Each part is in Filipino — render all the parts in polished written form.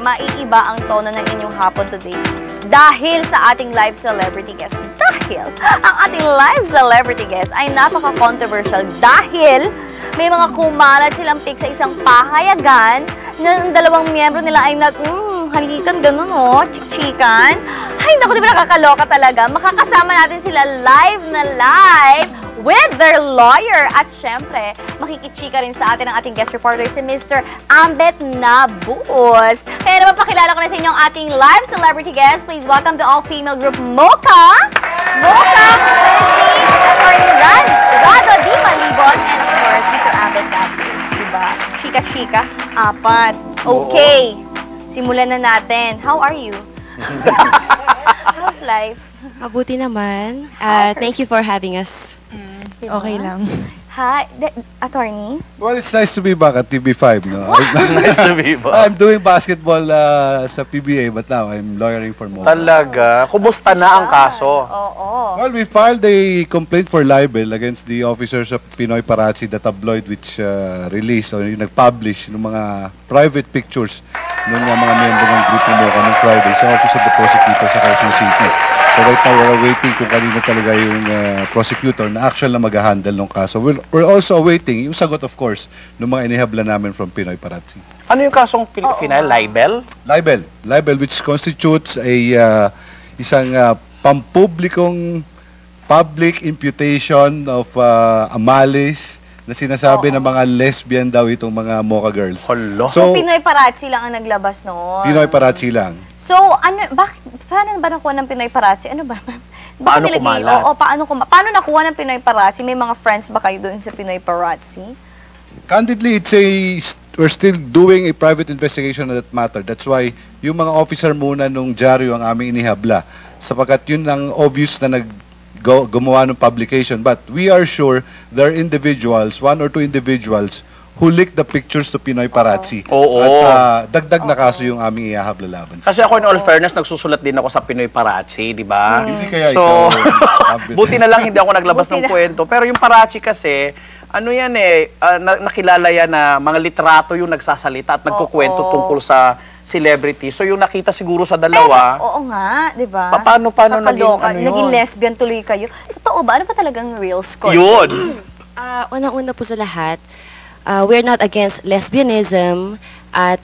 maiiba ang tono ng inyong hapon today dahil sa ating live celebrity guest. Dahil ang ating live celebrity guest ay napaka-controversial dahil may mga kumalat silang pic sa isang pahayagan na ang dalawang miyembro nila ay halikan ganun chik-chikan. Ay, naku, di ba nakakaloka talaga? Makakasama natin sila live na live with their lawyer. At syempre, makikichika rin sa atin ang ating guest reporter, si Mr. Ambet Nabus. Kaya naman pakilala ko na sa inyo ang ating live celebrity guest. Please welcome the all-female group Mocha. Mocha, Attorney Rado Di Malibon, and of course, Mr. Ambet Nabus. Diba? Chika-chika. Apat. Okay. Simulan na natin. How are you? How's life? Mabuti naman. Thank you for having us. Diba? Okay lang. Hi, attorney? Well, it's nice to be back at TV5. No? Nice to be back. I'm doing basketball sa PBA, but now I'm lawyering for Mocha. Talaga? Kumusta na ang kaso? Oo. Well, we filed a complaint for libel against the officers of Pinoy Parazzi, the tabloid which released or nag-publish ng mga private pictures ng mga miyembro ng grupo Mocha noong Friday sa Office of the Prosecutor sa Quezon City. So right now, we're awaiting kung kanino talaga yung prosecutor na actual na mag-handle ng kaso. We're also awaiting yung sagot, of course, ng mga inihabla namin from Pinoy Parazzi. Ano yung kasong final? Libel? Libel, which constitutes a isang pampublikong public imputation of malice na sinasabi ng mga lesbian daw itong mga Mocha girls. Hala. So, Pinoy Parazzi lang ang naglabas noon. Pinoy Parazzi lang. So, paano ba nakuha ng Pinoy Parazzi? Ano ba? Paano kumalat? Oo, paano nakuha ng Pinoy Parazzi? May mga friends ba kayo doon sa Pinoy Parazzi? Candidly, we're still doing a private investigation on that matter. That's why yung mga officer muna nung dyaryo ang aming inihabla. Sapagkat yun ang obvious na gumawa ng publication. But we are sure there are individuals, one or two individuals, who leaked the pictures to Pinoy Parazzi. Oo. At dagdag na kaso yung aming ihahabla laban. Kasi ako in all fairness, nagsusulat din ako sa Pinoy Parazzi, di ba? Hindi kaya So, ikaw. buti na lang hindi ako naglabas ng kwento. Pero yung Parazzi kasi, ano yan nakilala yan na mga litrato yung nagsasalita at nagkukwento tungkol sa celebrity. So yung nakita siguro sa dalawa. Oo nga, di ba? Paano naging lesbian tuloy kayo. Totoo ba? Ano ba talagang real score? Yun. Unang-una po sa lahat, we're not against lesbianism at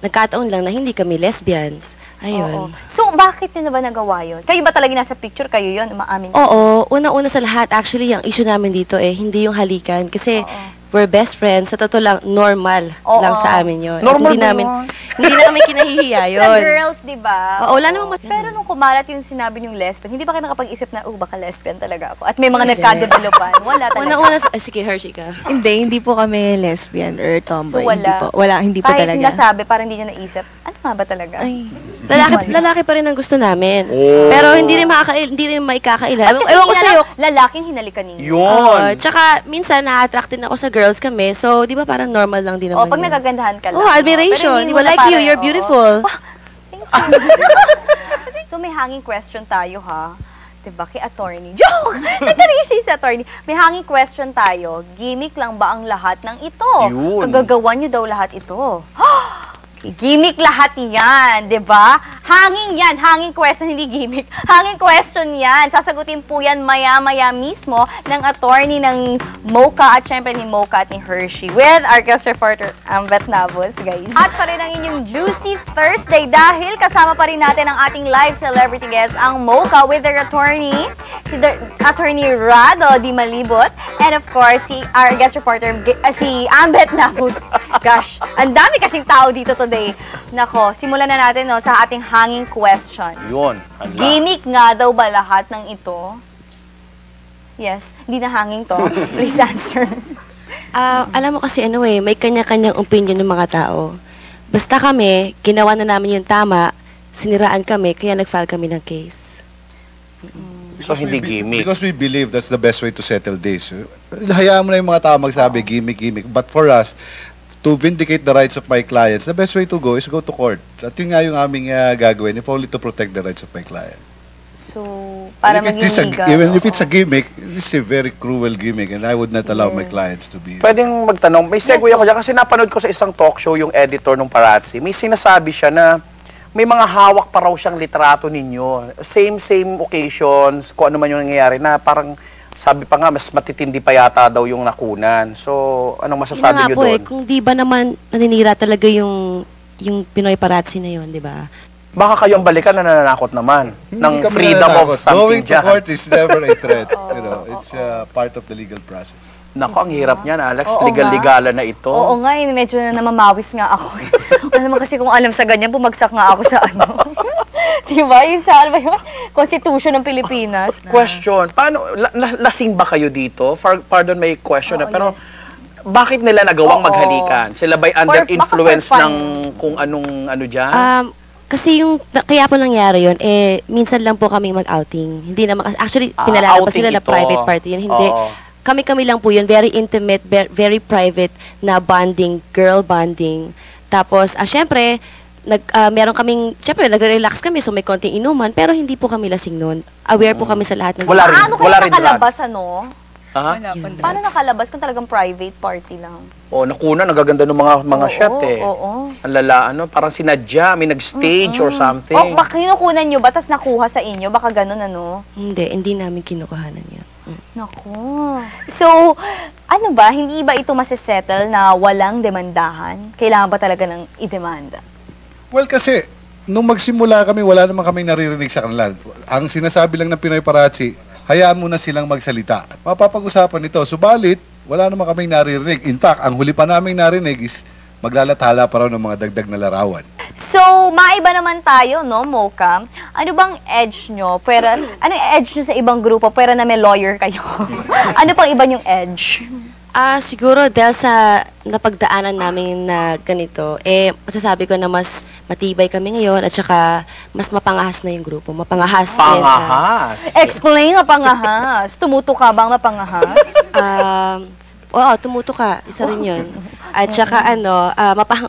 nagkataon lang na hindi kami lesbians. Ayun. Oo. So, bakit nyo na ba nagawa yun? Kayo ba talaga nasa picture? Kayo yun? Umaamin? Oo, unang-una sa lahat, actually, ang issue namin dito hindi yung halikan. Kasi we're best friends. Sa totoo lang, normal lang sa amin yun. Normal hindi namin kinahihiya yun. Sa girls, di ba? Oo, wala namang Pero nung kumalat yung sinabi yung lesbian, hindi ba kayo nakapag-isip na, baka lesbian talaga ako? At may mga nagka-developan? Wala talaga. Unang-una, sige, Hershey ka. Hindi po kami lesbian or tomboy. So, wala. Hindi po Kahit talaga. nasabi, parang hindi nyo naisip, ano nga ba talaga? Ay, Lalaki pa rin ang gusto namin. Pero hindi rin maikakaila. Kasi Ewan ko sa'yo. lalaking hinalikan ninyo. Yun. Tsaka, minsan, na-attract din ako sa girls kami. So, di ba parang normal lang din naman Pag nagagandahan ka lang. admiration. Di ba, like you, you're beautiful. Thank you. So, may hanging question tayo, ha? Diba, kay attorney. Joke! Nagka-reissue si attorney. May hanging question tayo. Gimmick lang ba ang lahat ng ito? Yun. Nagagawa niyo daw lahat ito. Gimmick lahat yan, di ba? Hanging yan, hanging question, hindi gimmick. Hanging question yan. Sasagutin po yan maya-maya mismo ng attorney ng Mocha at syempre ni Mocha at ni Hershey with our guest reporter, Ambet Nabus, guys. At pa rin ang inyong Juicy Thursday dahil kasama pa rin natin ang ating live celebrity guest, ang Mocha with their attorney, Attorney Rado Di Malibot, and of course, our guest reporter, si Ambet Nabus. Gosh, ang dami kasing tao dito today. Nako, simulan na natin sa ating hanging question. Yun. Gimmick nga daw ba lahat ng ito? Yes, hindi na hanging to. Please answer. Alam mo kasi may kanya-kanyang opinion ng mga tao. Basta kami, ginawa na namin yung tama, siniraan kami, kaya nag-file kami ng case. So hindi gimmick. Because we believe that's the best way to settle this. Hayaan mo na yung mga tao magsabi, gimmick. But for us, to vindicate the rights of my clients, the best way to go is go to court. At yun nga yung aming gagawin, if only to protect the rights of my client. So, para Even maging legal. even if it's a gimmick, it's a very cruel gimmick and I would not allow my clients to be... Pwedeng magtanong, may segue ako dyan kasi napanood ko sa isang talk show yung editor ng Parazzi. May sinasabi siya na may mga hawak pa raw siyang litrato ninyo. Same occasions, kung ano man yung nangyayari na parang sabi pa nga, mas matitindi pa yata daw yung nakunan. So, anong masasabi niyo doon? Kung di ba naman naninira talaga yung Pinoy Parazzi na yun, di ba? Baka kayong balikan na nananakot naman ng Hindi kami freedom of natatakot. something Going to dyan. court is never a threat. You know, it's part of the legal process. Naku, ang hirap niyan, Alex. Oo Legal-legalan na ito. Oo nga, medyo na namamawis nga ako. Wala naman kasi kung alam sa ganyan, bumagsak nga ako sa ano. Diba? Yung sa, ano ba yun? Constitution ng Pilipinas. Question, paano, lasing ba kayo dito? Pardon may question na, pero bakit nila nagawang Oo. maghalikan? Sila ba'y under Or baka influence for fun. ng kung anong ano dyan? Kasi kaya po nangyari yun, minsan lang po kami mag-outing. Hindi naman, actually, pinalalapas outing nila na ito. private party yun. Hindi. Oo. Kami lang po yun, very intimate, very private na bonding, girl bonding. Tapos, syempre, meron kaming, syempre, nagre-relax kami, so may konting inuman, pero hindi po kami lasing noon. Aware po kami sa lahat ng... Wala rin. Paano kayo rin nakalabas, drugs. ano? Ha? Paano nakalabas kung talagang private party lang? O, nakuna, nagaganda ng mga shot eh. Oo. Ang lala, parang sinadya, may nag-stage or something. O, baka kinukunan nyo ba, tas nakuha sa inyo? Baka ganun, ano? Hindi namin kinukuhanan yun. Naku. So, ano ba, hindi ba ito masisettle na walang demandahan? Kailangan ba talaga ng i-demanda? Well, kasi, nung magsimula kami, wala naman kami naririnig sa kanila. Ang sinasabi lang ng Pinoy Parazzi, hayaan mo na silang magsalita. Mapapag-usapan ito. Subalit, wala naman kaming naririnig. In fact, ang huli pa naming narinig is maglalathala pa raw ng mga dagdag na larawan. So, maiba naman tayo, no, Mocha? Ano bang edge nyo? Anong edge nyo sa ibang grupo? Pwera na may lawyer kayo. Ano pang iba yung edge? Siguro dahil sa napagdaanan namin na ganito, masasabi ko na mas matibay kami ngayon at saka mas mapangahas na yung grupo. Mapangahas. Pangahas. Explain nga pangahas. Tumuto ka bang mapangahas? Oo, tumuto ka. Isa rin yun. At saka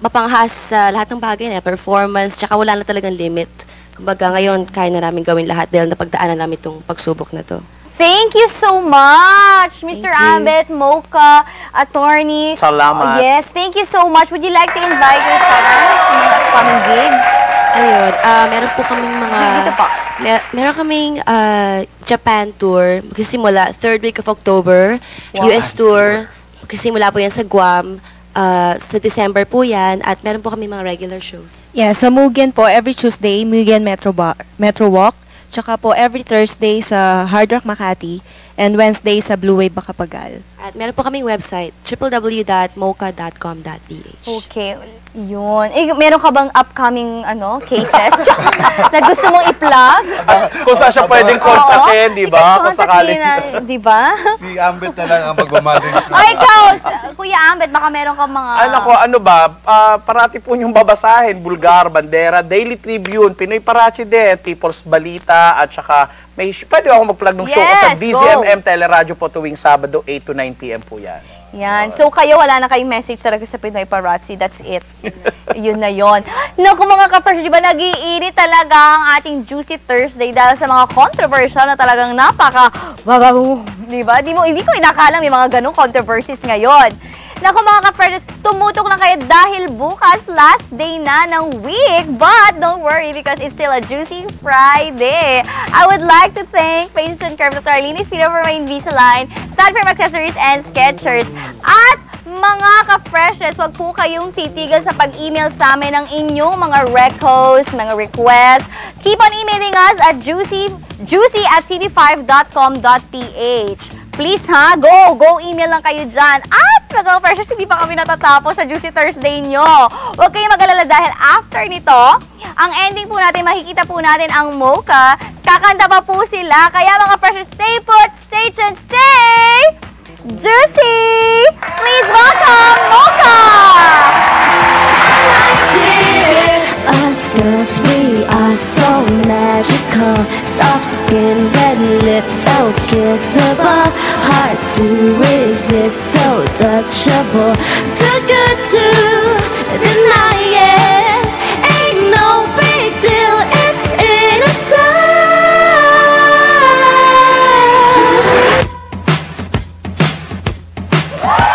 mapangahas sa lahat ng bagay na performance, tsaka wala na talagang limit. Kumbaga ngayon, kaya na namin gawin lahat dahil napagdaanan namin itong pagsubok na to. Thank you so much, Mr. Thank you. Ambet, Mocha, Attorney. Salamat. Yes, thank you so much. Would you like to invite your fans to mga upcoming gigs? Ayun, meron po kaming mga... Dito pa. Meron kaming Japan tour, magsisimula 3rd week of October. Wow. US tour, magsisimula po yan sa Guam. Sa December po yan. At meron po kami mga regular shows. Yeah, sa Mugen po, every Tuesday, Mugen Metro Walk. Tsaka po, every Thursday sa Hard Rock Makati. And Wednesday sa Blue Wave Macapagal. At meron po kaming website, www.mocha.com.ph. Okay, yun. Meron ka bang upcoming cases na gusto mong i-plug? Kung saan siya pwedeng kontakin, di ba? Kung sakali. Di ba? Si Ambet na lang ang magmamanage. Ay, ikaw, Kuya Ambet, baka meron ka mga... Ano ba? Parati po yung babasahin. Bulgar, Bandera, Daily Tribune, Pinoy Parazzi din, People's Balita, at saka pwede ako mag-plug ng show ko sa Yes, DZMM Teleradio po tuwing Sabado, 8 to 9 p.m. po yan. Yan. So, kayo, wala na kayong message talaga sa Pinoy Parazzi. That's it. Yun na yun. Naku, mga ka-fresh, di ba, nag-iinit talaga ang ating Juicy Thursday dahil sa mga controversial na talagang di ba? Hindi ko inakalang may mga ganong controversies ngayon. Naku, mga ka-fresh, tumutok na kayo dahil bukas, last day na ng week. But don't worry because it's still a Juicy Friday. I would like to thank Patience and Curve, Dr. Arlene Espino for my Invisalign, Stanford Accessories and Skechers. At mga ka-freshes, wag po kayong titigil sa pag-email sa amin ng inyong mga recos, mga requests. Keep on emailing us at juicy@tv5.com.ph. Please ha, go email lang kayo dyan. At mga ka-freshes, hindi pa kami natatapos sa Juicy Thursday nyo. Huwag kayong mag-alala dahil after nito, ang ending po natin, makikita po natin ang Mocha. Kakanta pa po sila. Kaya mga freshes, stay put, stay tuned, stay juicy! Please welcome Mocha! Us girls, we are so magical. Soft skin, red lips, so kissable. Hard to resist, so touchable. Too good to deny it. Ain't no big deal, it's innocent. Yes!